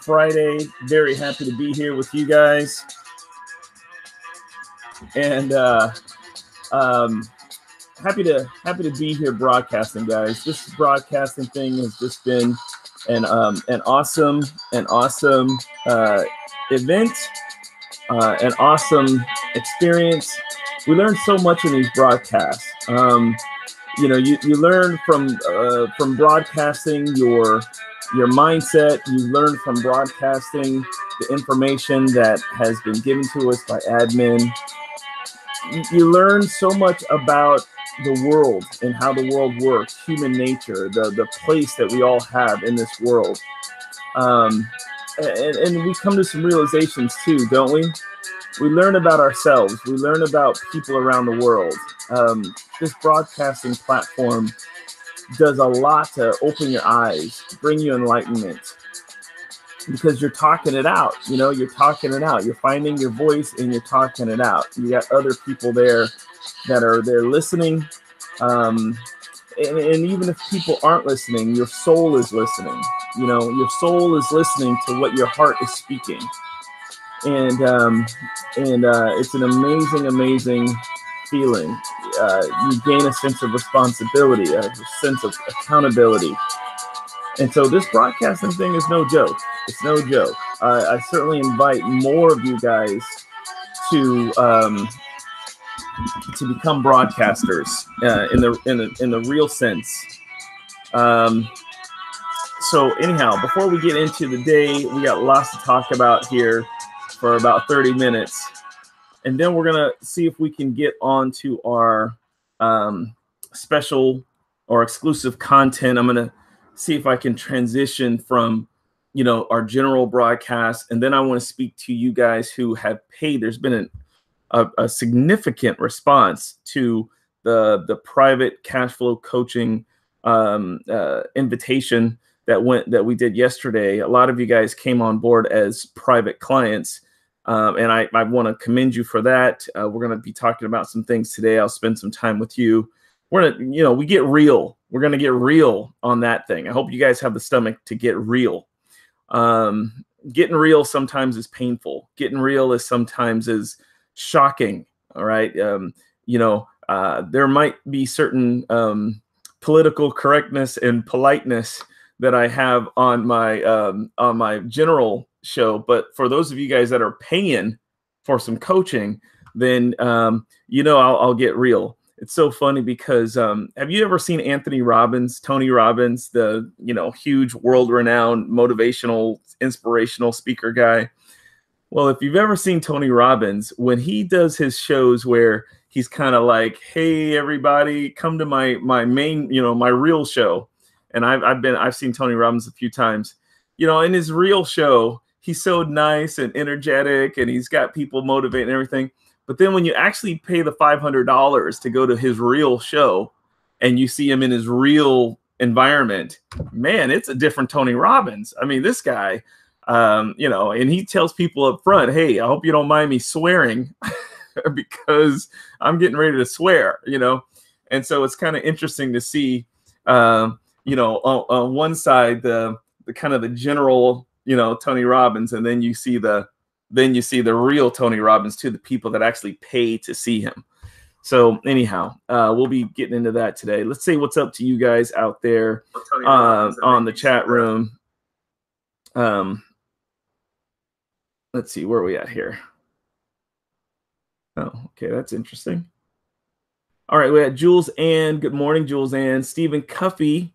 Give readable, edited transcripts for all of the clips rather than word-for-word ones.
Friday. Very happy to be here with you guys. And happy to be here broadcasting, guys. This broadcasting thing has just been an awesome event, an awesome experience. We learn so much in these broadcasts. You know, you learn from broadcasting your mindset. You learn from broadcasting the information that has been given to us by admin. You learn so much about the world and how the world works, human nature, the place that we all have in this world. And we come to some realizations too, don't we? We learn about ourselves. We learn about people around the world. This broadcasting platform does a lot to open your eyes, bring you enlightenment, because you're talking it out. You know, you're talking it out. You're finding your voice and you're talking it out. You got other people there that are there listening. And even if people aren't listening, your soul is listening. You know, your soul is listening to what your heart is speaking. And it's an amazing feeling. You gain a sense of responsibility, a sense of accountability. And so this broadcasting thing is no joke. It's no joke. I certainly invite more of you guys to become broadcasters in the real sense. So anyhow, before we get into the day, we got lots to talk about here for about 30 minutes. And then we're going to see if we can get on to our special or exclusive content. I'm going to see if I can transition from, you know, our general broadcast. And then I want to speak to you guys who have paid. There's been a significant response to the private cash flow coaching invitation that we did yesterday. A lot of you guys came on board as private clients. And I want to commend you for that. We're going to be talking about some things today. I'll spend some time with you. We're going to, you know, we get real. We're going to get real on that thing. I hope you guys have the stomach to get real. Getting real sometimes is painful. Getting real is sometimes is shocking. All right. You know, there might be certain political correctness and politeness that I have on my general show, but for those of you guys that are paying for some coaching, then you know, I'll get real. It's so funny because have you ever seen Tony Robbins, the, you know, huge world-renowned motivational, inspirational speaker guy? Well, if you've ever seen Tony Robbins, when he does his shows where he's kind of like, hey everybody, come to my main, you know, my real show. And I've seen Tony Robbins a few times. You know, in his real show, he's so nice and energetic, and he's got people motivating and everything. But then when you actually pay the $500 to go to his real show, and you see him in his real environment, man, it's a different Tony Robbins. I mean, this guy, you know, and he tells people up front, hey, I hope you don't mind me swearing because I'm getting ready to swear, you know. And so it's kind of interesting to see, you know, on one side, the kind of the general, you know, Tony Robbins, and then you see the real Tony Robbins to the people that actually pay to see him. So anyhow, we'll be getting into that today. Let's say what's up to you guys out there on the chat room. Let's see, where are we at here? Oh, okay, that's interesting. All right, we had Jules Ann. Good morning, Jules Ann. Stephen Cuffey.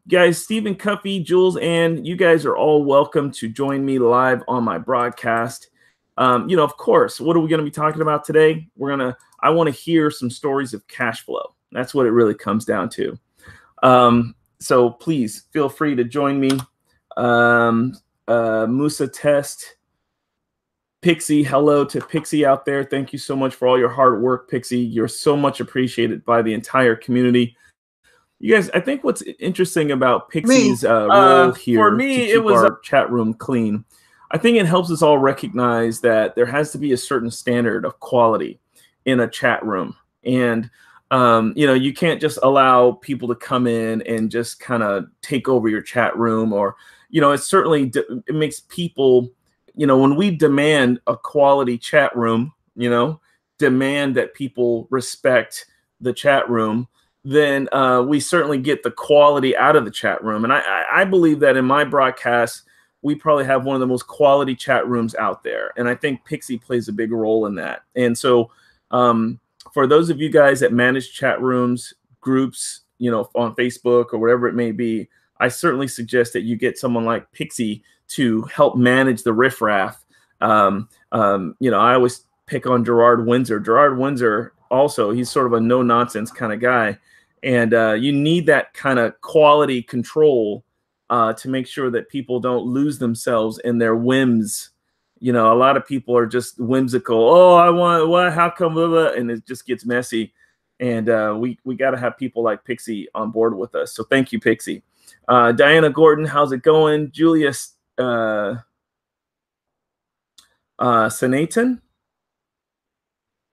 Guys, Stephen Cuffey, Jules Ann, you guys are all welcome to join me live on my broadcast. You know, of course, what are we going to be talking about today? I want to hear some stories of cash flow. That's what it really comes down to. So please feel free to join me. Musa Test, Pixie, hello to Pixie out there. Thank you so much for all your hard work, Pixie. You're so much appreciated by the entire community. You guys, I think what's interesting about Pixie's role here for me, to keep our chat room clean, I think it helps us all recognize that there has to be a certain standard of quality in a chat room. And, you know, you can't just allow people to come in and just kind of take over your chat room, or, it certainly it makes people, when we demand a quality chat room, demand that people respect the chat room, then we certainly get the quality out of the chat room. And I believe that in my broadcast, we probably have one of the most quality chat rooms out there. And I think Pixie plays a big role in that. And so for those of you guys that manage chat rooms, groups, on Facebook or whatever it may be, I certainly suggest that you get someone like Pixie to help manage the riffraff. I always pick on Gerard Windsor. Gerard Windsor also, he's sort of a no-nonsense kind of guy. And you need that kind of quality control to make sure that people don't lose themselves in their whims. A lot of people are just whimsical. Oh, I want, what, how come, blah, blah, and it just gets messy. And we got to have people like Pixie on board with us. So thank you, Pixie. Diana Gordon, how's it going? Julia Senaton.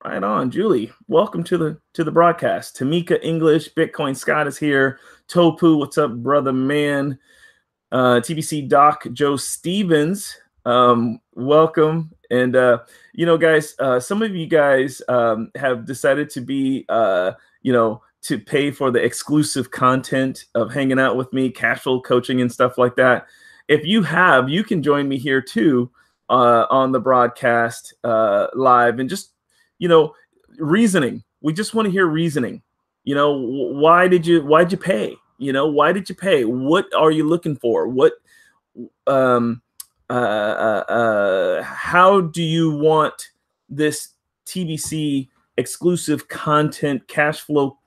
Right on, Julie. Welcome to the broadcast. Tamika English, Bitcoin Scott is here. Topu, what's up, brother man? TBC Doc Joe Stevens, welcome. And guys, some of you guys have decided to be to pay for the exclusive content of hanging out with me, cash flow coaching and stuff like that. If you have, you can join me here too on the broadcast live, and just reasoning. We just want to hear reasoning. Why'd you pay? Why did you pay? What are you looking for? What how do you want this TBC exclusive content cash flow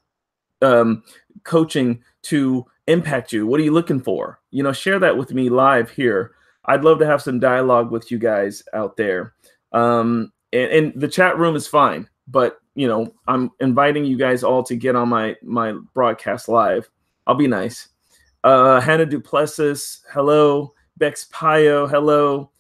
coaching to impact you? What are you looking for? Share that with me live here. I'd love to have some dialogue with you guys out there. And the chat room is fine, but I'm inviting you guys all to get on my broadcast live. I'll be nice. Hannah Duplessis, hello. Bex Pio, hello.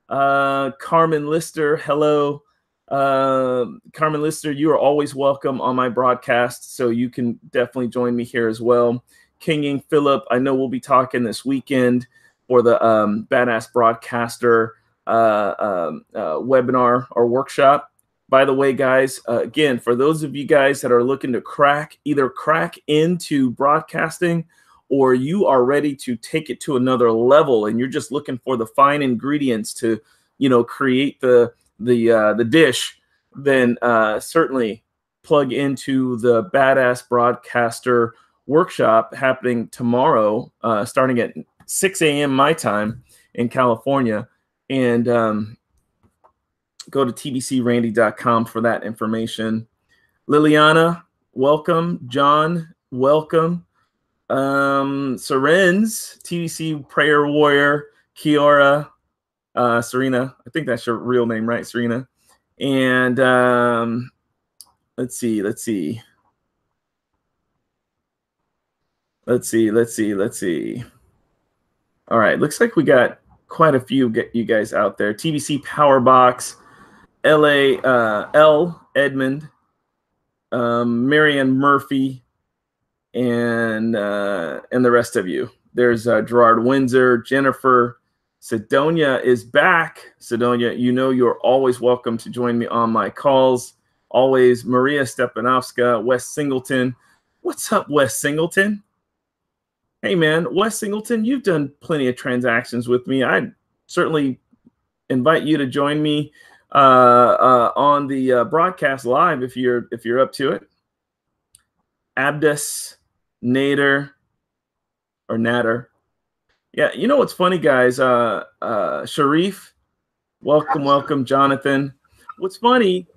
Carmen Lister, hello. Carmen Lister, you are always welcome on my broadcast, so you can definitely join me here as well. Kinging Philip, I know we'll be talking this weekend for the Badass Broadcaster webinar or workshop. By the way, guys, again, for those of you guys that are looking to either crack into broadcasting, or you are ready to take it to another level and you're just looking for the fine ingredients to, create the dish, then certainly plug into the Badass Broadcaster workshop happening tomorrow, starting at 6 a.m. my time in California. And go to tbcrandy.com for that information. Liliana, welcome. John, welcome. Serenz, TBC Prayer Warrior, Kiora, Serena. I think that's your real name, right, Serena? And let's see. All right, looks like we got quite a few you guys out there. TBC Powerbox, L Edmund, Marianne Murphy, and the rest of you. There's Gerard Windsor, Jennifer. Sidonia is back. Sidonia, you're always welcome to join me on my calls. Always. Maria Stepanovska, Wes Singleton. What's up, Wes Singleton? Hey, man, Wes Singleton, you've done plenty of transactions with me. I'd certainly invite you to join me on the broadcast live if you're up to it. Abdus, Nader, or Nader. Yeah, what's funny, guys? Sharif, welcome, Jonathan. What's funny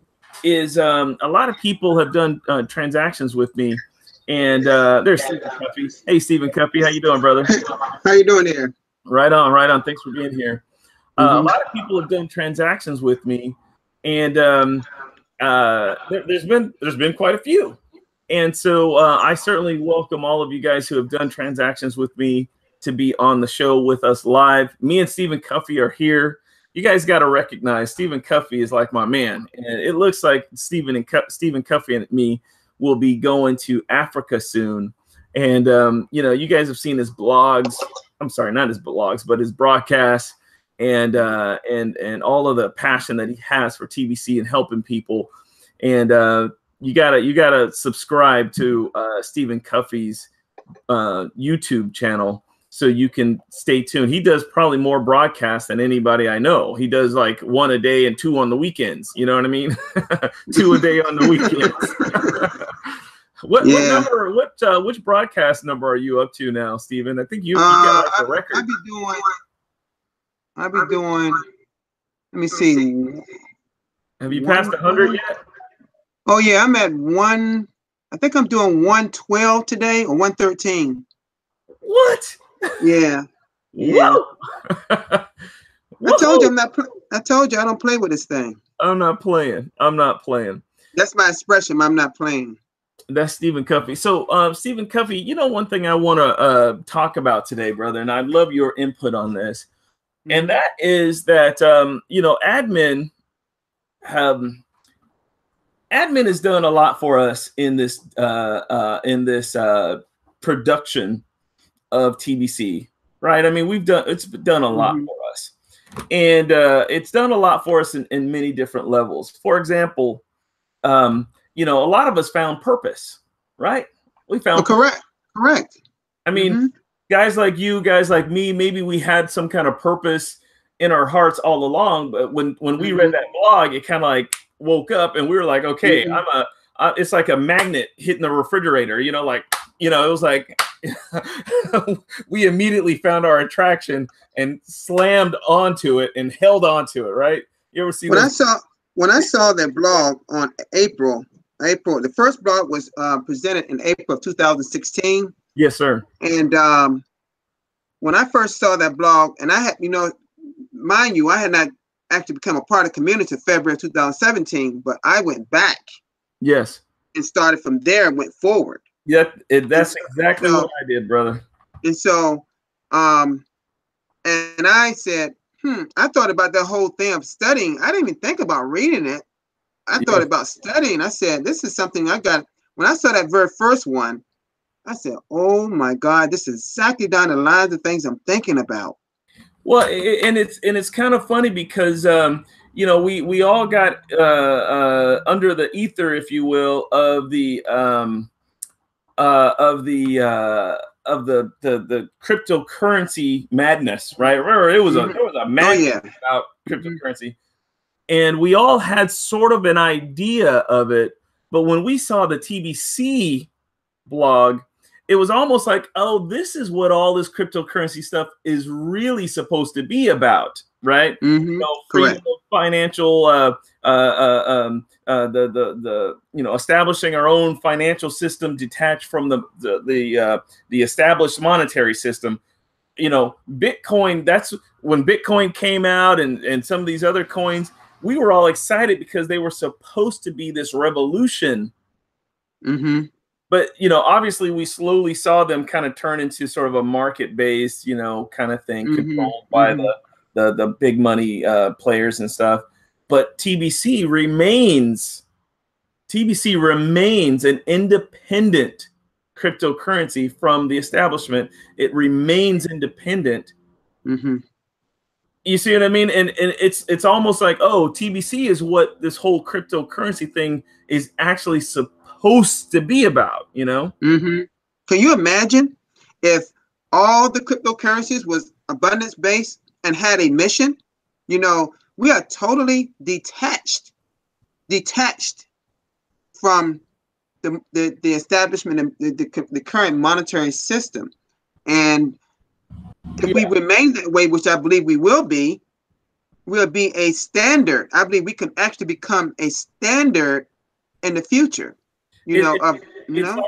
is a lot of people have done transactions with me, and there's Stephen Cuffey. Hey, Stephen Cuffey, how you doing, brother? How you doing here? Right on. Thanks for being here. A lot of people have done transactions with me, and there's been quite a few. And so I certainly welcome all of you guys who have done transactions with me to be on the show with us live. Me and Stephen Cuffey are here. You guys got to recognize Stephen Cuffey is like my man. And it looks like Stephen Cuffey and me will be going to Africa soon. And, you guys have seen his blogs. I'm sorry, not his blogs, but his broadcasts and all of the passion that he has for TBC and helping people. And you gotta subscribe to Stephen Cuffey's YouTube channel so you can stay tuned. He does probably more broadcasts than anybody I know. He does like 1 a day and 2 on the weekends. You know what I mean? 2 a day on the weekends. What number? Which broadcast number are you up to now, Stephen? I think you got like a record. I'll be doing. Let me see. Have you passed 100 yet? Oh yeah, I'm at 1. I think I'm doing 112 today or 113. What? Yeah. Yeah. I told you I'm not. I told you I don't play with this thing. I'm not playing. I'm not playing. That's my expression. I'm not playing. That's Stephen Cuffey. So, Stephen Cuffey, you know, one thing I want to talk about today, brother, and I'd love your input on this, and that is that you know, admin has done a lot for us in this production of TBC, right? I mean, it's done a lot for us, and it's done a lot for us in many different levels. For example, you know, a lot of us found purpose, right? We found correct. I mean, guys like you, guys like me, maybe we had some kind of purpose in our hearts all along, but when we read that blog, it kind of like woke up and we were like, okay, it's like a magnet hitting the refrigerator, you know, like, you know, it was like we immediately found our attraction and slammed onto it and held onto it, right? You ever see when I saw that blog on April, the first blog was presented in April of 2016. Yes, sir. And when I first saw that blog, and I had, you know, mind you, I had not actually become a part of the community in February of 2017, but I went back. Yes. And started from there and went forward. Yep, that's exactly what I did, brother. And so, and I said, I thought about the whole thing of studying. I didn't even think about reading it. I thought about studying. I said, this is something I got. When I saw that very first one, I said, oh my God, this is exactly down the lines of things I'm thinking about. Well, and it's kind of funny because you know, we all got under the ether, if you will, of the cryptocurrency madness, right? Remember, there was a madness about cryptocurrency, and we all had sort of an idea of it. But when we saw the TBC blog, it was almost like, oh, this is what all this cryptocurrency stuff is really supposed to be about, right? You know, freedom of financial, you know, establishing our own financial system detached from the established monetary system. You know, Bitcoin. That's when Bitcoin came out, and some of these other coins. We were all excited because they were supposed to be this revolution. But, you know, obviously we slowly saw them kind of turn into sort of a market-based, you know, kind of thing, controlled by the big money players and stuff. But TBC remains an independent cryptocurrency from the establishment. It remains independent. You see what I mean? And it's almost like, oh, TBC is what this whole cryptocurrency thing is actually supposed to be about, you know? Can you imagine if all the cryptocurrencies was abundance-based and had a mission? You know, we are totally detached from the establishment and the current monetary system. And if we remain that way, which I believe we will be, we'll be a standard. I believe we can actually become a standard in the future. You know, like when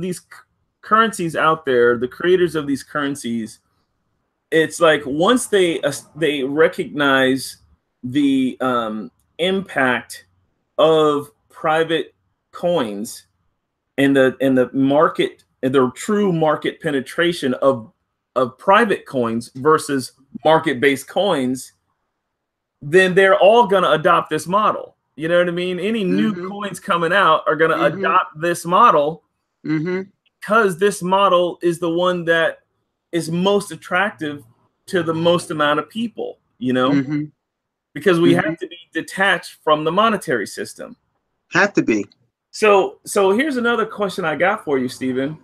these currencies out there, the creators of these currencies, it's like once they recognize the impact of private coins and the market and the true market penetration of private coins versus market-based coins, then they're all going to adopt this model. You know what I mean? Any new coins coming out are going to adopt this model because this model is the one that is most attractive to the most amount of people, you know, because we have to be detached from the monetary system. Have to be. So here's another question I got for you, Stephen.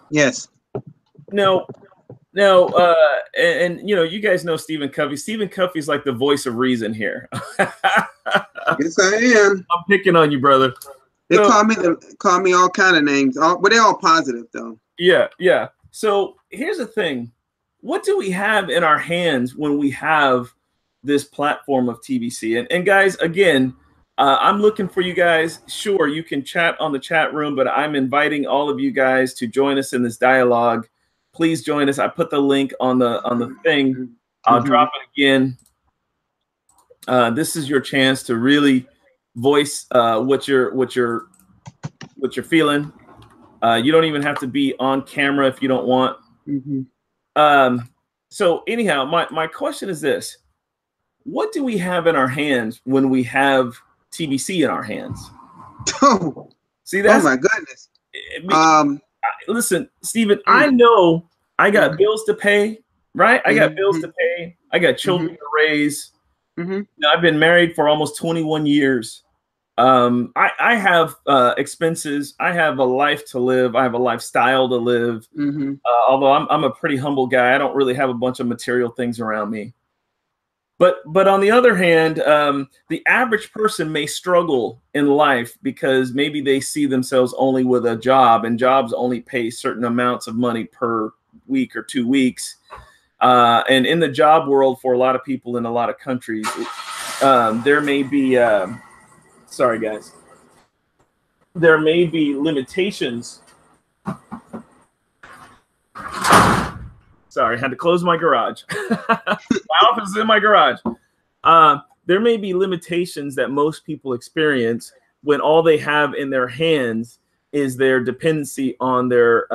Yes. Now, and you know, you guys know Stephen Covey. Stephen Covey is like the voice of reason here. Yes, I am. I'm picking on you, brother. They call me all kind of names, but they're all positive though. Yeah, yeah. So here's the thing: what do we have in our hands when we have this platform of TBC? And guys, again, I'm looking for you guys. Sure, you can chat on the chat room, but I'm inviting all of you guys to join us in this dialogue. Please join us. I put the link on the thing. I'll drop it again. This is your chance to really voice what you're feeling. You don't even have to be on camera if you don't want. So anyhow, my question is this: what do we have in our hands when we have TBC in our hands? See, that's, oh my goodness. Listen, Stephen, I know I got bills to pay, right? I got bills to pay. I got children to raise. You know, I've been married for almost 21 years. I have expenses. I have a life to live. I have a lifestyle to live. Although I'm a pretty humble guy. I don't really have a bunch of material things around me. But on the other hand, the average person may struggle in life because maybe they see themselves only with a job, and jobs only pay certain amounts of money per week or 2 weeks. And in the job world, for a lot of people in a lot of countries, there may be, sorry guys, there may be limitations. Sorry, I had to close my garage. My office is in my garage. There may be limitations that most people experience when all they have in their hands is their dependency on their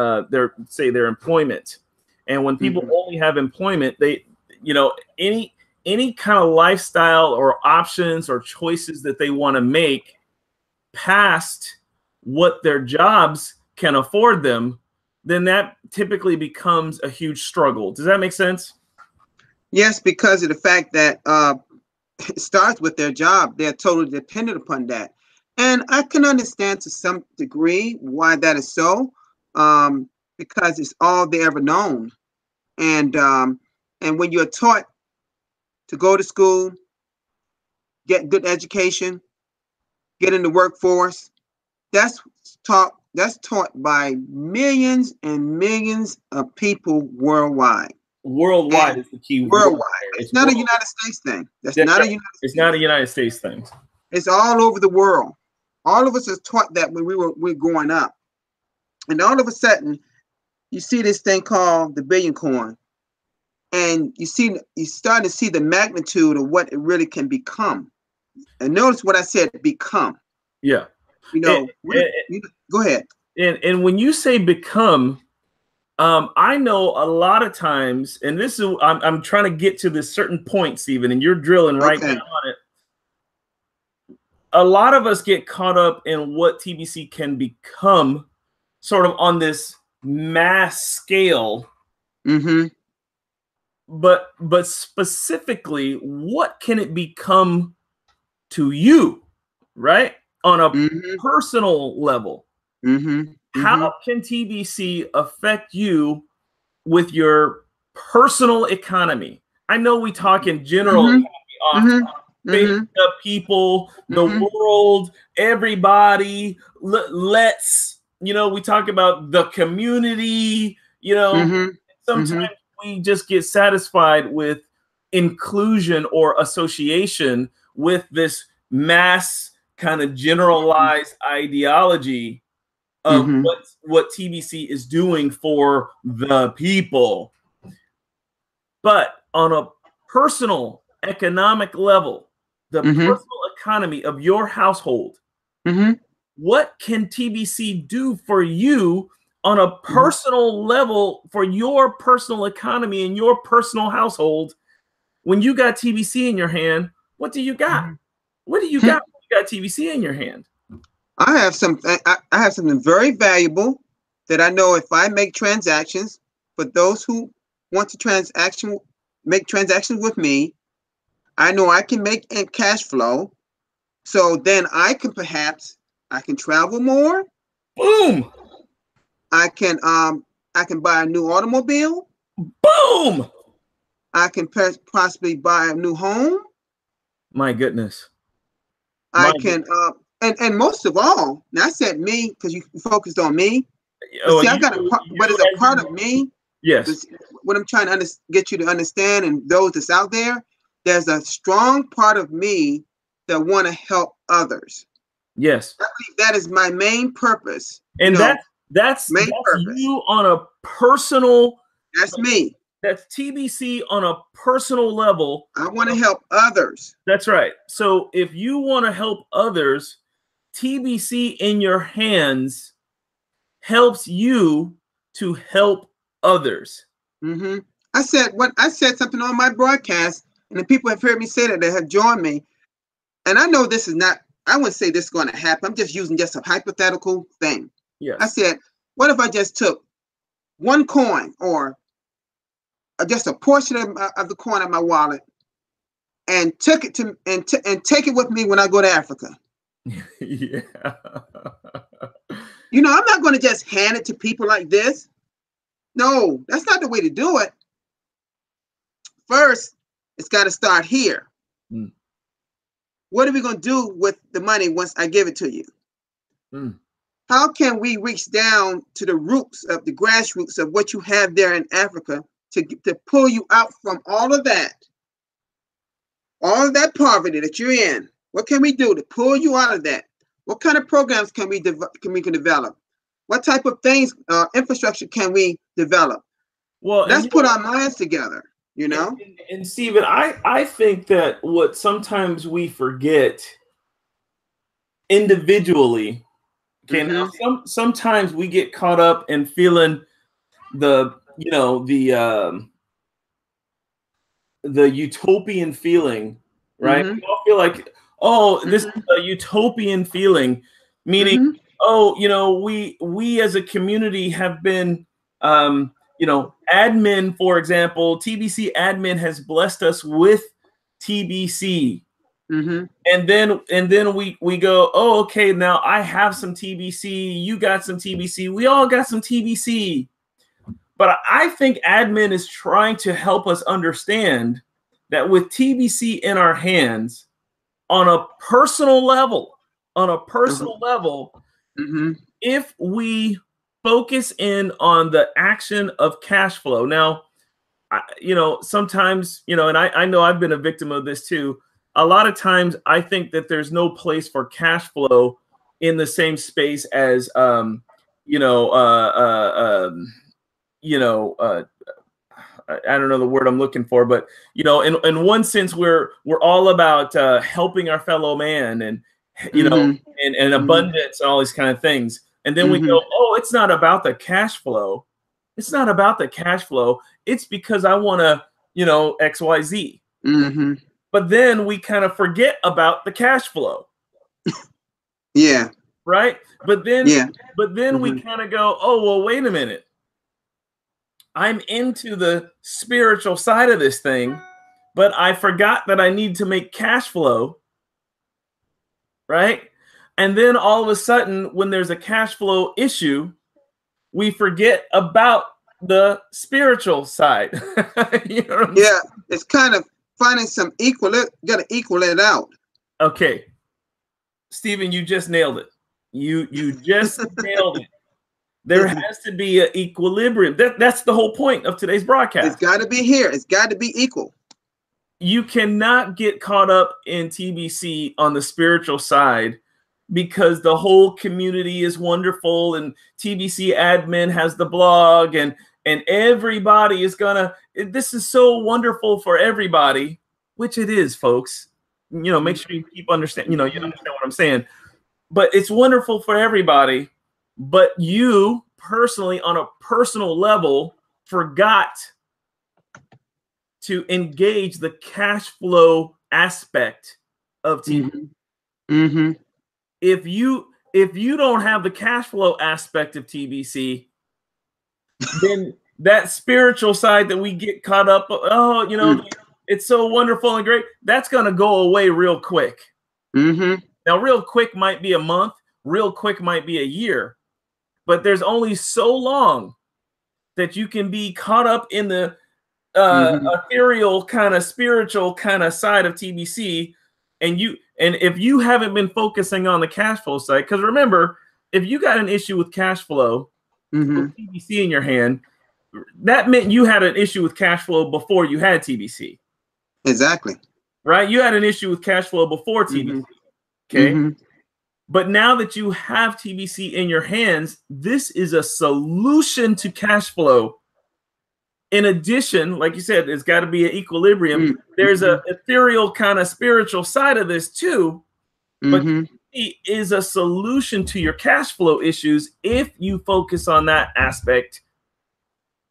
employment. And when people only have employment, they, you know, any kind of lifestyle or options or choices that they want to make past what their jobs can afford them, then that typically becomes a huge struggle. Does that make sense? Yes, because of the fact that it starts with their job. They're totally dependent upon that. And I can understand to some degree why that is so, because it's all they ever known. And when you're taught to go to school, get good education, get in the workforce, that's taught by millions and millions of people worldwide. Worldwide and is the key. Worldwide. It's not a United States thing. It's not a United States thing. It's all over the world. All of us are taught that when we're growing up. And all of a sudden, you see this thing called the billion coin. And you start to see the magnitude of what it really can become. And notice what I said, become. Yeah. You know, go ahead. And when you say become, I know a lot of times, and this is, I'm trying to get to this certain point, Stephen, and you're drilling right now on it. A lot of us get caught up in what TBC can become sort of on this mass scale. But specifically, what can it become to you, right? On a personal level. How can TBC affect you with your personal economy? I know we talk in general often. The people, the world, everybody. Let's, you know, we talk about the community, you know, sometimes we just get satisfied with inclusion or association with this mass kind of generalized ideology of what TBC is doing for the people. But on a personal economic level, the personal economy of your household, what can TBC do for you on a personal level for your personal economy and your personal household? When you got TBC in your hand, what do you got? What do you got when you got TBC in your hand? I have something very valuable that I know if I make transactions, for those who want to make transactions with me, I know I can make cash flow. So then I can travel more. Boom. I can buy a new automobile. Boom. I can possibly buy a new home. My goodness. I can and most of all, now I said me because you focused on me. But see, I got but it's a part of me. Yes. What I'm trying to get you to understand, and those that's out there, there's a strong part of me that want to help others. Yes. I believe that is my main purpose. And that's you on a personal. That's me. That's TBC on a personal level. I want to help others. That's right. So if you want to help others, TBC in your hands helps you to help others. Mm-hmm. I said something on my broadcast, and the people have heard me say that have joined me. And I know this is not, I wouldn't say this is going to happen. I'm just using just a hypothetical thing. Yes. I said, what if I just took one coin or just a portion of the coin of my wallet and took it and take it with me when I go to Africa? Yeah. You know, I'm not going to just hand it to people like this. No, that's not the way to do it. First, it's got to start here. Mm. What are we going to do with the money once I give it to you? Mm. How can we reach down to the roots of the grassroots of what you have there in Africa to pull you out from all of that poverty that you're in? What can we do to pull you out of that? What kind of programs can we develop? What type of things, infrastructure can we develop? Well, let's put our minds together, you know? And Stephen, I think that what sometimes we forget individually, okay, now sometimes we get caught up in feeling the utopian feeling, right? We all feel like, oh, this is a utopian feeling, meaning, oh, you know, we as a community have been, you know, admin, for example, TBC admin has blessed us with TBC. And then we go, oh, okay, now I have some TBC, you got some TBC, we all got some TBC. But I think admin is trying to help us understand that with TBC in our hands, on a personal level, if we focus in on the action of cash flow. Now, you know, sometimes, you know, and I know I've been a victim of this too. A lot of times I think that there's no place for cash flow in the same space as, you know, I don't know the word I'm looking for, but you know, in one sense, we're all about helping our fellow man, and you know, and abundance and all these kind of things. And then we go, oh, it's not about the cash flow. It's not about the cash flow. It's because I want to, you know, XYZ. But then we kind of forget about the cash flow. Yeah. Right. But then, we kind of go, oh, well, wait a minute. I'm into the spiritual side of this thing, but I forgot that I need to make cash flow, right? And then all of a sudden, when there's a cash flow issue, we forget about the spiritual side. You know it's kind of finding some got to equal it out. Okay. Stephen, you just nailed it. You just nailed it. There has to be an equilibrium. That's the whole point of today's broadcast. It's got to be here. It's got to be equal. You cannot get caught up in TBC on the spiritual side because the whole community is wonderful and TBC admin has the blog and everybody is gonna, this is so wonderful for everybody, which it is, folks. You know, make sure you keep understand, you understand what I'm saying. But it's wonderful for everybody. But you personally, on a personal level, forgot to engage the cash flow aspect of TBC. If you don't have the cash flow aspect of TBC, then that spiritual side that we get caught up, oh, you know, it's so wonderful and great, that's going to go away real quick. Now, real quick might be a month, real quick might be a year, but there's only so long that you can be caught up in the ethereal kind of spiritual kind of side of TBC, and if you haven't been focusing on the cash flow side, because remember, if you got an issue with cash flow with TBC in your hand, that meant you had an issue with cash flow before you had TBC. Exactly. Right? You had an issue with cash flow before TBC. Okay. But now that you have TBC in your hands, this is a solution to cash flow. In addition, like you said, there's got to be an equilibrium. There's a ethereal kind of spiritual side of this too. But it is a solution to your cash flow issues if you focus on that aspect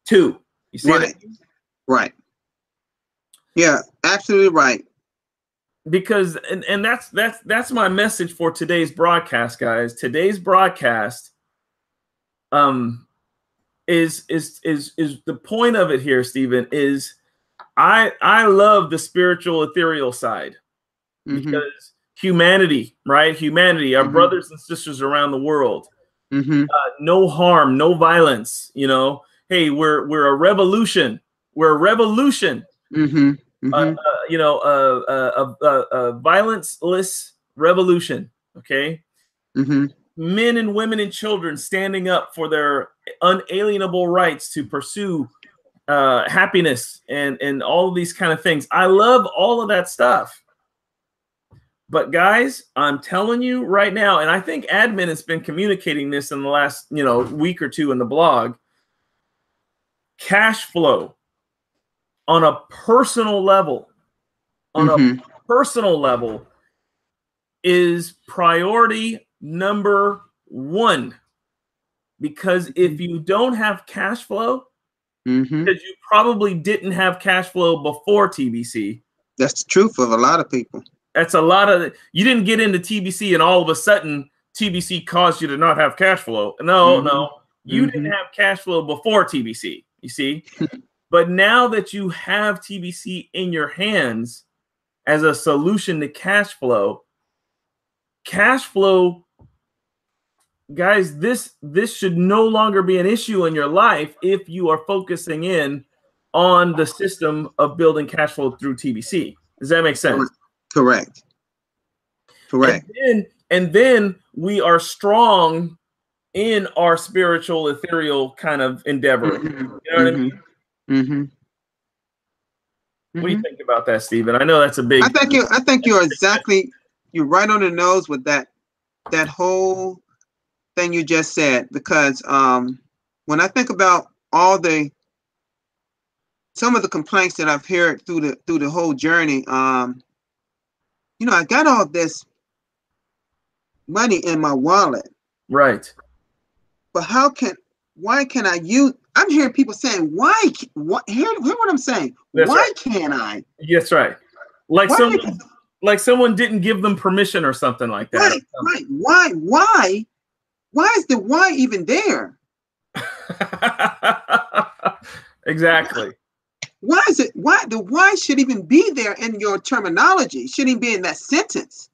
too. You see that? Right. Yeah, absolutely right. Because and that's my message for today's broadcast, guys. Today's broadcast is the point of it here, Stephen, is I love the spiritual ethereal side because humanity, right? Humanity, our brothers and sisters around the world, no harm, no violence, you know. Hey, we're a revolution. We're a revolution. You know, a violence-less revolution. Okay. Men and women and children standing up for their unalienable rights to pursue happiness and all of these kind of things. I love all of that stuff. But guys, I'm telling you right now, and I think admin has been communicating this in the last, week or two in the blog. Cash flow on a personal level, is priority number one. Because if you don't have cash flow, because you probably didn't have cash flow before TBC. That's the truth of a lot of people. That's a lot of, you didn't get into TBC and all of a sudden TBC caused you to not have cash flow. No, you didn't have cash flow before TBC, you see? But now that you have TBC in your hands as a solution to cash flow, guys, this should no longer be an issue in your life if you are focusing in on the system of building cash flow through TBC. Does that make sense? Correct. And then we are strong in our spiritual, ethereal kind of endeavor. You know what I mean? What do you think about that, Stephen? I know that's a big. I think you're right on the nose with that whole thing you just said, because when I think about some of the complaints that I've heard through the whole journey, I got all this money in my wallet, right? But why can I use? I'm hearing people saying, why? Hear what I'm saying? That's why right. Can't I? That's right. Like someone didn't give them permission or something like that. Right. Why is the why even there? Exactly. Why is it? Why the why should even be there in your terminology? Shouldn't even be in that sentence.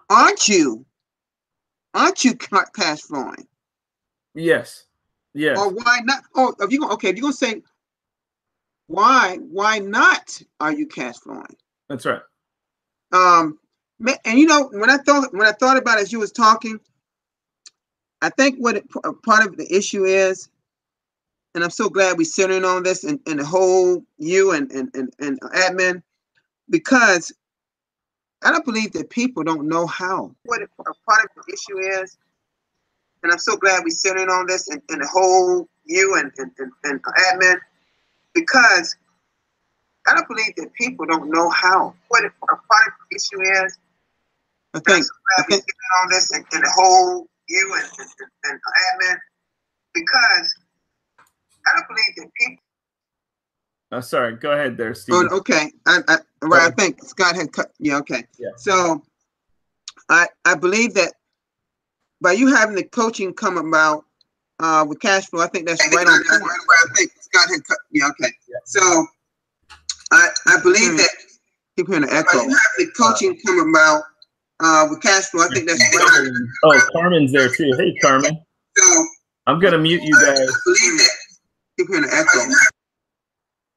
Aren't you cash flowing? Yes. Or why not? Oh, if you're gonna say why not are you cash flowing? That's right. And when I thought about it as you was talking, I think part of the issue is, and I'm so glad we're centering on this and the whole you and admin, because I don't believe that people don't know how. What part of the issue is, and I'm so glad we're centering on this and the whole you and admin, because I don't believe that people don't know how. What part of the issue is, I think on this and the whole you and admin, because I don't believe that people. Sorry, go ahead there, Steve. Oh, okay. I think Scott had cut. Yeah, okay. Yeah. So I believe that by you having the coaching come about with cash flow. I think that's right on point. I think Scott had cut me. Okay. Yeah. So I believe that keep hearing the echo. You have the coaching come about with cash flow. I think that's right. Oh, Carmen's there too. Hey, Carmen. So I'm gonna mute you guys. I believe that keep hearing the echo.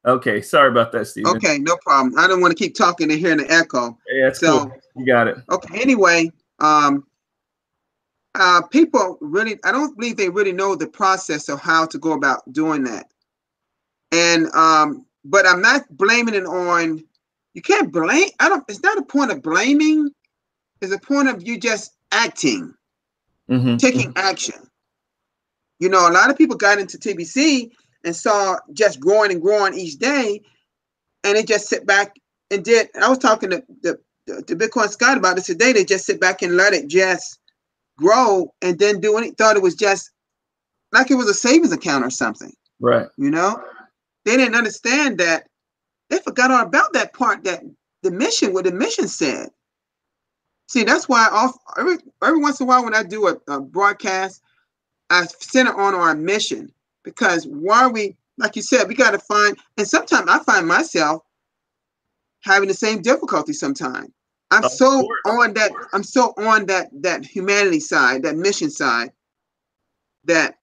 Okay, sorry about that, Stephen. Okay, no problem. I don't want to keep talking and hearing the echo. Yeah, that's cool. You got it. Okay. Anyway, people really, I don't believe they really know the process of how to go about doing that. And but I'm not blaming it on. You can't blame. It's not a point of blaming. It's a point of you just acting, taking action. You know, a lot of people got into TBC and saw just growing and growing each day, and they just sit back and did. And I was talking to Bitcoin Scott about this today. They just sit back and let it just grow, and then do it. Thought it was just like it was a savings account or something. Right. You know, they didn't understand that. They forgot all about that part, that the mission, what the mission said. See, that's why every once in a while when I do a broadcast, I center on our mission, because why we, like you said, we got to find, and sometimes I find myself having the same difficulty sometimes. I'm so on that humanity side, that mission side, that,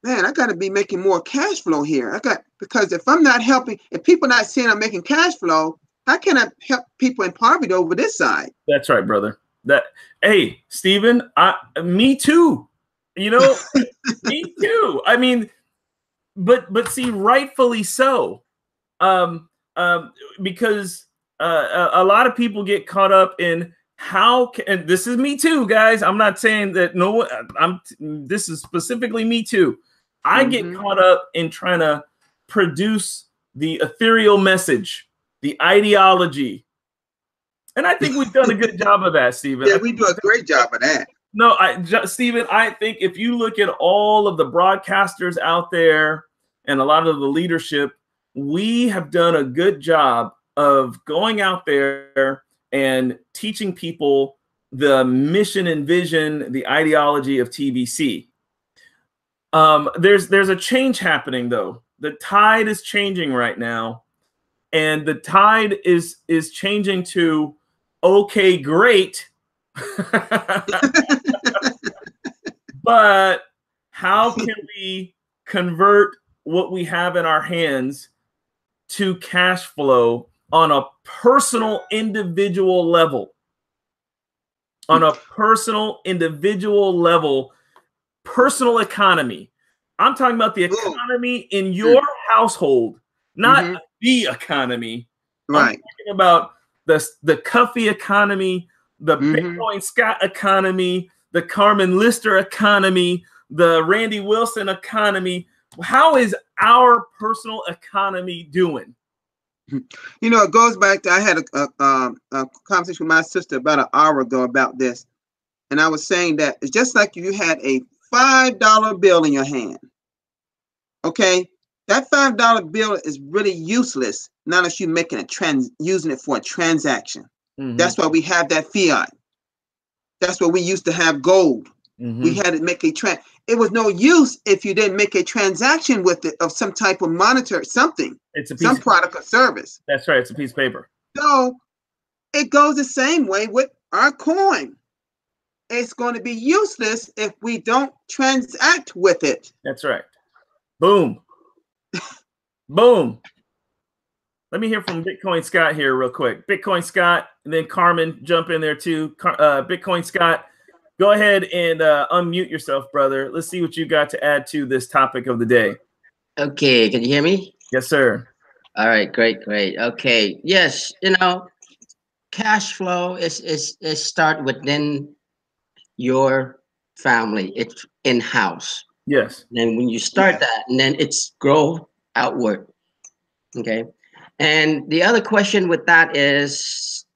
man, I got to be making more cash flow here. Because if I'm not helping, if people not seeing I'm making cash flow, how can I help people in poverty over this side? That's right, brother. Hey, Stephen, me too. You know, me too. I mean, but see, rightfully so, because a lot of people get caught up in and this is me too, guys. I'm not saying that this is specifically me too. I get caught up in trying to produce the ethereal message, the ideology. And I think we've done a good job of that, Stephen. Yeah, we do a great job of that. No, Stephen, I think if you look at all of the broadcasters out there and a lot of the leadership, we have done a good job of going out there and teaching people the mission and vision, the ideology of TBC. There's a change happening, though. The tide is changing right now, and the tide is changing to, okay, great. But how can we convert what we have in our hands to cash flow on a personal, individual level? On a personal, individual level, personal economy. I'm talking about the economy in your household, not the economy. Right. I'm talking about the Cuffy economy, the Bitcoin Scott economy, the Carmen Lister economy, the Randy Wilson economy. How is our personal economy doing? You know, it goes back to, I had a conversation with my sister about an hour ago about this. And I was saying that it's just like if you had a $5 bill in your hand. Okay? That $5 bill is really useless not unless you're making using it for a transaction. That's why we have that fiat. That's why we used to have gold. We had to make it was no use if you didn't make a transaction with it of some type of monetary something. It's a some product or service. That's right. It's a piece of paper. So it goes the same way with our coin. It's going to be useless if we don't transact with it. That's right. Boom. Boom. Let me hear from Bitcoin Scott here real quick. Bitcoin Scott, and then Carmen, jump in there too. Bitcoin Scott, go ahead and unmute yourself, brother. Let's see what you got to add to this topic of the day. Okay, can you hear me? Yes, sir. All right, great. Okay, yes, you know, cash flow is start within your family. It's in-house. Yes. And when you start that, and then it's grow outward. Okay. And the other question with that is,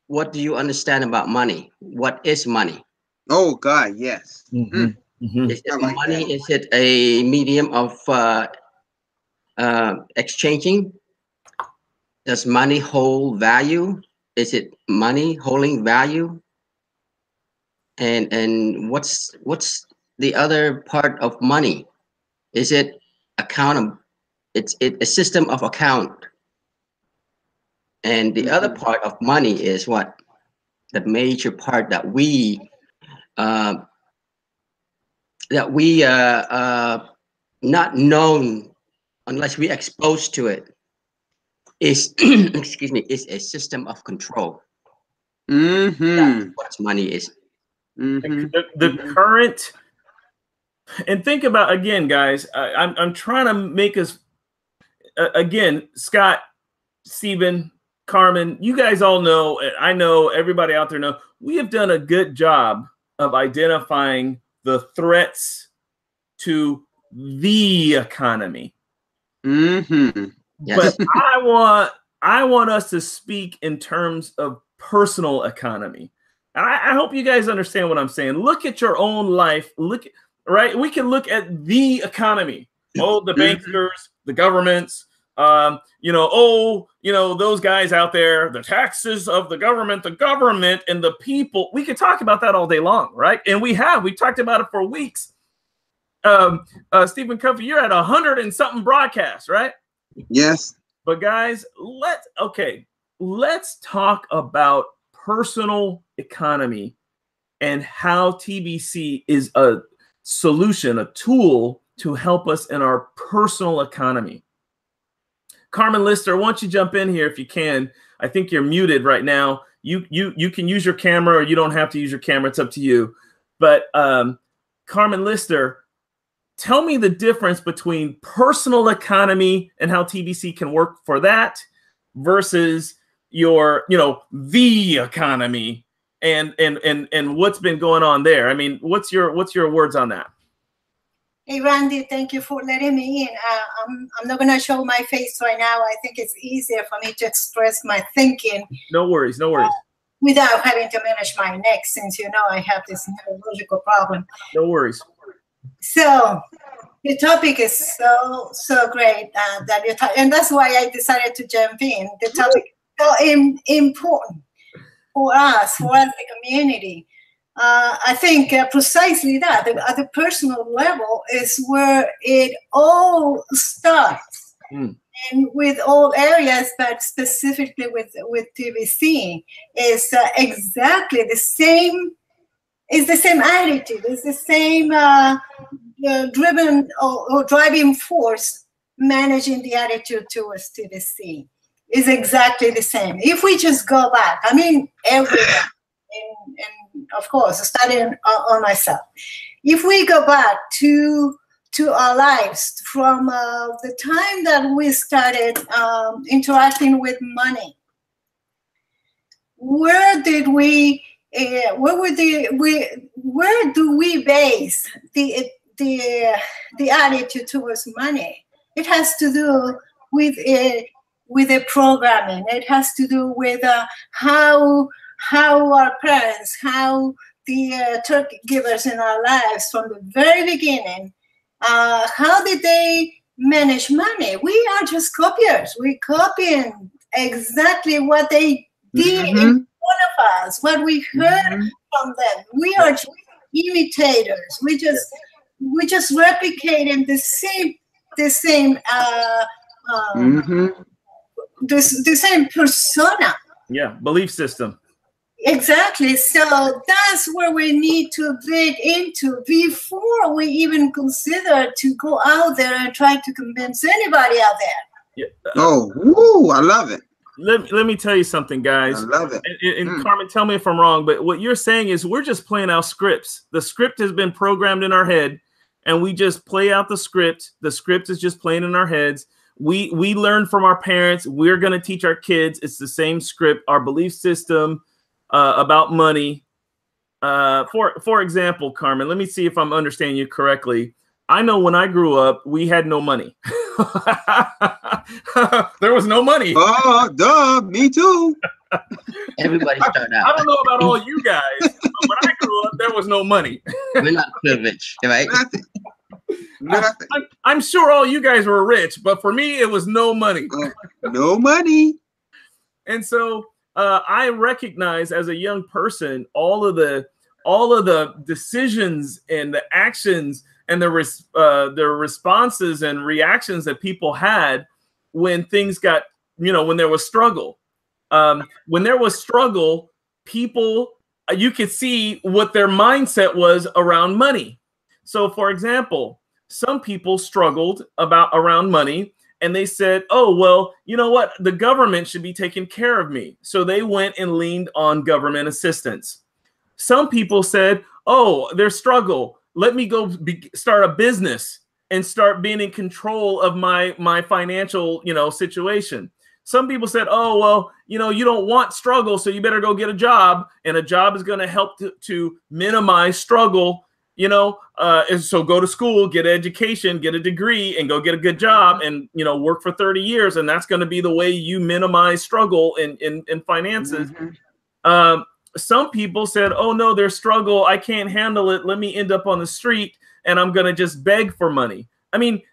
what do you understand about money? What is money? Oh God, yes. Is it money? Is it a medium of exchanging? Does money hold value? Is it money holding value? And what's the other part of money? Is it account? It's a system of account. And the other part of money is what? The major part that we not known unless we exposed to it is excuse me, is a system of control. That's what money is. The current, and think about, again, guys, I'm trying to make us, again, Scott, Stephen, Carmen, you guys all know, I know, everybody out there know, we have done a good job of identifying the threats to the economy. Yes. But I want us to speak in terms of personal economy. I hope you guys understand what I'm saying. Look at your own life. Right? We can look at the economy. Oh, the bankers, the governments, those guys out there, the taxes of the government and the people. We could talk about that all day long, right? And we talked about it for weeks. Stephen Cuffey, you're at 100 and something broadcasts, right? Yes. But guys, let's talk about personal economy and how TBC is a solution, a tool to help us in our personal economy. Carmen Lister, why don't you jump in here if you can? I think you're muted right now. You can use your camera, or you don't have to use your camera. It's up to you. But Carmen Lister, tell me the difference between personal economy and how TBC can work for that versus your, the economy and what's been going on there. I mean, what's your words on that? Hey, Randy, thank you for letting me in. I'm not going to show my face right now. I think it's easier for me to express my thinking. No worries, no worries. Without having to manage my neck, since I have this neurological problem. No worries. So the topic is so great that you're talking, and that's why I decided to jump in. The topic is so important for us, the community. I think precisely that at the personal level is where it all starts, and with all areas, but specifically with TBC, is exactly the same. It's the same attitude. It's the same driven or driving force managing the attitude towards TBC. Is exactly the same. If we just go back, I mean, everyone, and of course, starting on myself. If we go back to our lives from the time that we started interacting with money, where do we base the attitude towards money? It has to do with the programming. It has to do with how our parents, how the turkey givers in our lives from the very beginning, how did they manage money? We are just copiers. We're copying exactly what they did in front of us, what we heard from them. We are just imitators. We just replicating the same persona. Yeah, belief system. Exactly. So that's where we need to dig into before we even consider to go out there and try to convince anybody out there. Yeah. I love it. Let me tell you something, guys. I love it. And Carmen, tell me if I'm wrong, but what you're saying is we're just playing out scripts. The script has been programmed in our head, and we just play out the script. The script is just playing in our heads. We learn from our parents. We're going to teach our kids. It's the same script. Our belief system about money. For example, Carmen, let me see if I'm understanding you correctly. I know when I grew up, we had no money. There was no money. Oh, duh, me too. Everybody started out. I don't know about all you guys, but when I grew up, there was no money. We're not privileged, right? Nothing. I'm sure all you guys were rich, but for me, it was no money. No money. And so I recognize as a young person all of all of the decisions and the actions and the responses and reactions that people had when things got, when there was struggle. When there was struggle, people, you could see what their mindset was around money. So, for example, some people struggled around money, and they said, oh, well, you know what? The government should be taking care of me. So they went and leaned on government assistance. Some people said, oh, there's struggle. Let me go start a business and start being in control of my financial, situation. Some people said, oh, well, you don't want struggle, so you better go get a job. And a job is going to help to minimize struggle, and so go to school, get an education, get a degree, and go get a good job and, work for 30 years. And that's going to be the way you minimize struggle in finances. Mm-hmm. Some people said, oh, no, there's struggle. I can't handle it. Let me end up on the street and I'm going to just beg for money. I mean,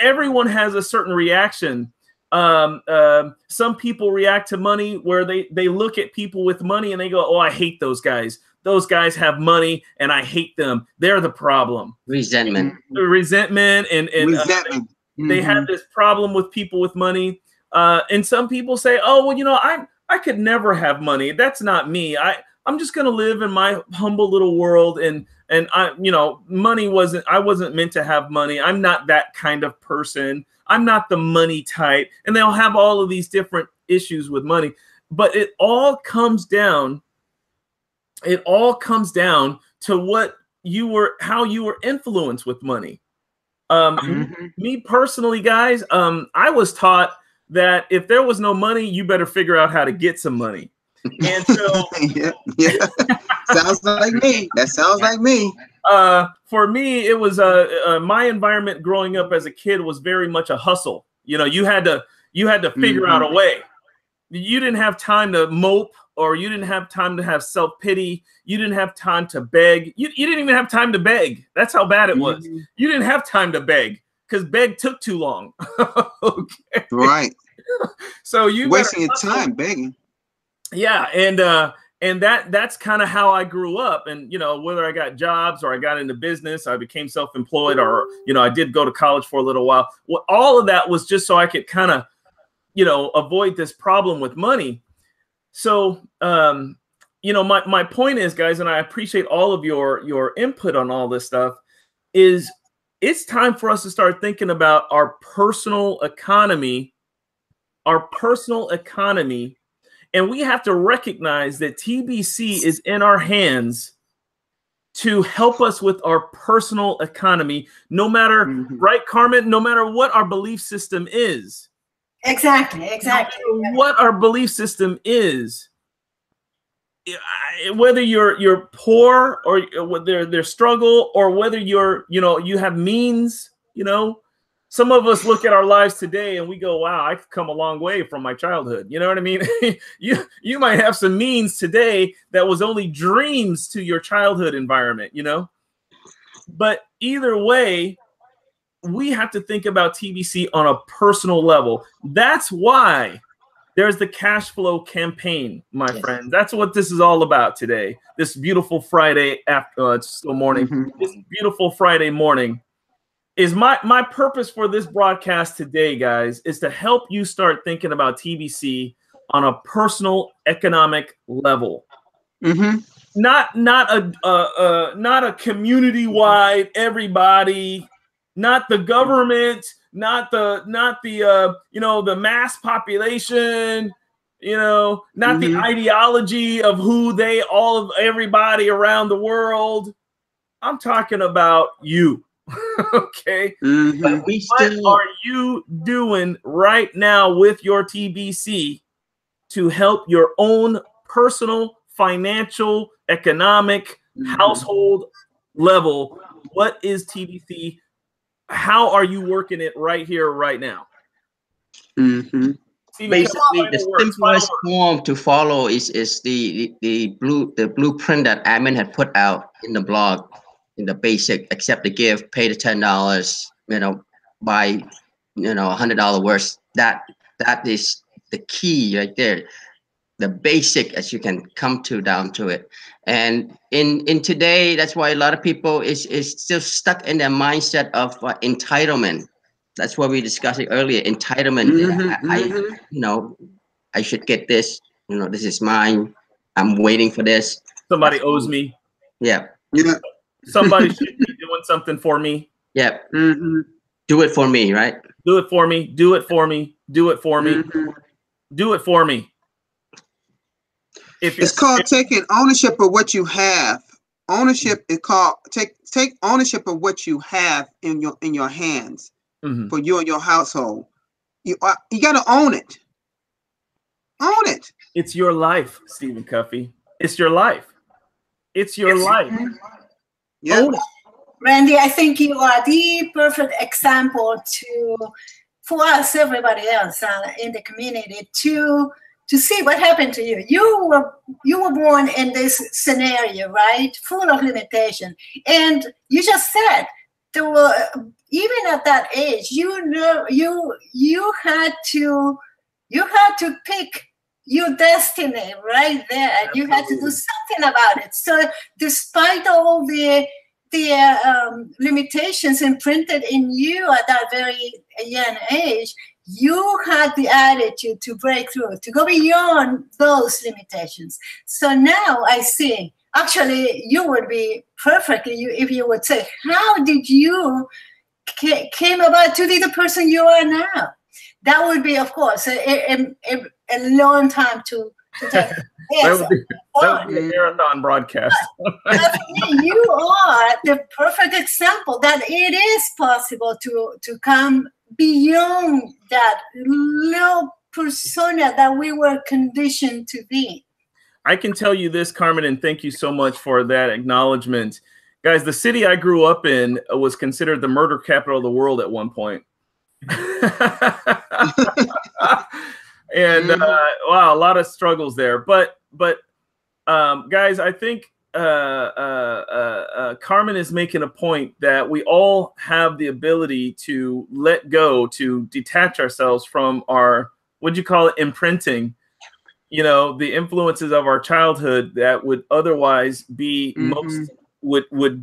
everyone has a certain reaction. Some people react to money where they look at people with money and they go, oh, I hate those guys. Those guys have money and I hate them. They're the problem. Resentment. Resentment and resentment. They have this problem with people with money. And some people say, oh, well, I could never have money. That's not me. I'm just going to live in my humble little world. And I wasn't meant to have money. I'm not that kind of person. I'm not the money type. And they'll have all of these different issues with money. But it all comes down to how you were influenced with money. Me personally, guys, I was taught that if there was no money, you better figure out how to get some money. And so yeah. Sounds like me. That sounds like me. For me, it was my environment growing up as a kid was very much a hustle. You had to figure out a way. You didn't have time to mope, or you didn't have time to have self-pity. You didn't have time to beg. You didn't even have time to beg. That's how bad it was. You didn't have time to beg because beg took too long. Okay. Right. So you wasting your time begging. Yeah, and that's kind of how I grew up. And whether I got jobs or I got into business, I became self-employed, or I did go to college for a little while. Well, all of that was just so I could kind of avoid this problem with money. So my point is, guys, and I appreciate all of your input on all this stuff, is it's time for us to start thinking about our personal economy. And we have to recognize that TBC is in our hands to help us with our personal economy, no matter, right, Carmen, no matter what our belief system is. Exactly. No matter what our belief system is, whether you're poor or whether there's struggle, or whether you have means, some of us look at our lives today and we go, wow, I've come a long way from my childhood. You know what I mean? You might have some means today that was only dreams to your childhood environment, But either way, we have to think about TBC on a personal level. That's why there's the cash flow campaign, my friends. That's what this is all about today. This beautiful Friday it's still morning. This beautiful Friday morning. Is my purpose for this broadcast today, guys, is to help you start thinking about TBC on a personal economic level. Not a community-wide, everybody, not the government, not the the mass population, not the ideology of everybody around the world. I'm talking about you. Okay. But what are you doing right now with your TBC to help your own personal, financial, economic, household level? What is TBC? How are you working it right here, right now? Basically, the simplest form to follow is the blueprint that admin had put out in the blog. In the basic, accept the gift, pay the $10, buy, $100 worth. That is the key right there. the basic as you can come to down to it. And in today, that's why a lot of people is still stuck in their mindset of entitlement. That's what we discussed earlier. Entitlement. I should get this. This is mine. I'm waiting for this. Somebody owes me. Yeah. Yeah. Somebody should be doing something for me. Yeah. Do it for me, right? Do it for me. Do it for me. Do it for me. Do it for me. It's called taking ownership of what you have. Ownership is called take ownership of what you have in your hands for you and your household. You got to own it. Own it. It's your life, Stephen Cuffey. It's your life. It's your life. Yeah. Own it. Randy, I think you are the perfect example for us, everybody else in the community, to see what happened to you. You were born in this scenario, right? Full of limitation. And you just said there were, even at that age, you had to pick your destiny right there, and you had to do something about it. So despite all the limitations imprinted in you at that very young age, you had the attitude to break through, to go beyond those limitations. So now I see, actually, you would be perfect if you would say, how did you came about to be the person you are now? That would be, of course, a long time to take. Yes, that would be a marathon broadcast. You are the perfect example that it is possible to come beyond that little persona that we were conditioned to be. I can tell you this, Carmen, and thank you so much for that acknowledgement. Guys, the city I grew up in was considered the murder capital of the world at one point. And wow, a lot of struggles there. But guys, I think Carmen is making a point that we all have the ability to let go, to detach ourselves from our, what'd you call it, imprinting, the influences of our childhood that would otherwise be most would